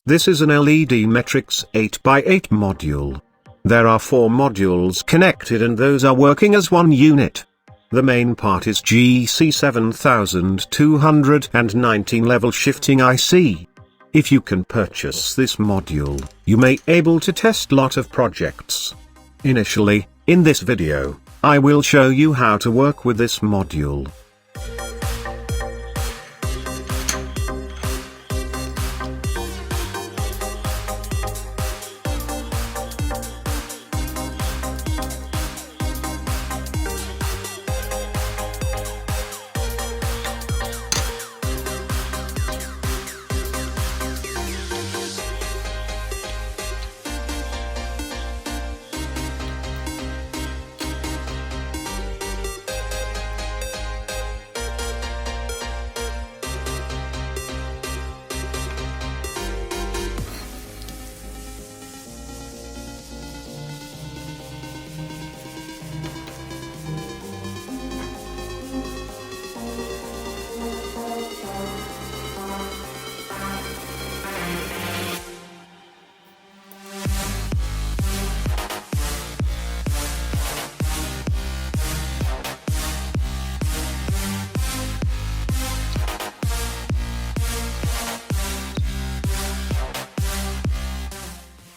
This is an LED Metrix 8x8 module. There are 4 modules connected and those are working as one unit. The main part is GS7219 level shifting IC. If you can purchase this module, you may able to test lot of projects. Initially, in this video, I will show you how to work with this module.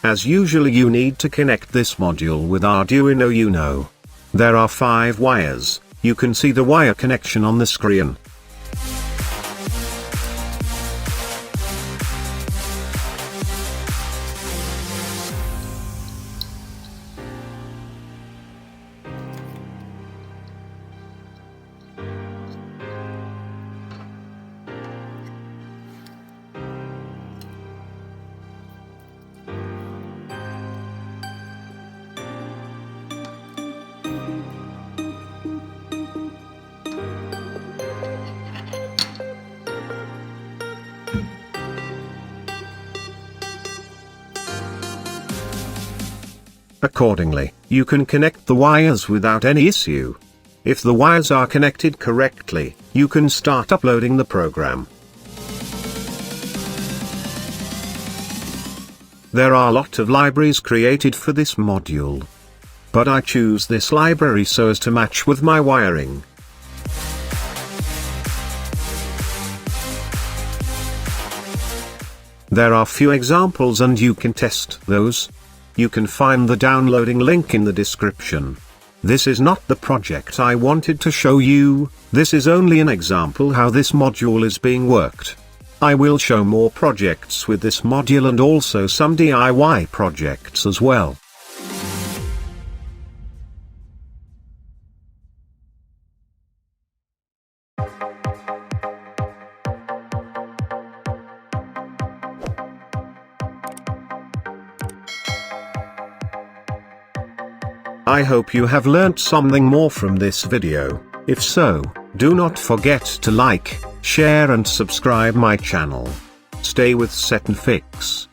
As usual, you need to connect this module with Arduino Uno. There are 5 wires. You can see the wire connection on the screen. Accordingly, you can connect the wires without any issue. If the wires are connected correctly, you can start uploading the program. There are a lot of libraries created for this module, but I choose this library so as to match with my wiring. There are few examples and you can test those. You can find the downloading link in the description. This is not the project I wanted to show you, this is only an example how this module is being worked. I will show more projects with this module and also some DIY projects as well. I hope you have learnt something more from this video. If so, do not forget to like, share and subscribe my channel. Stay with SetNFix.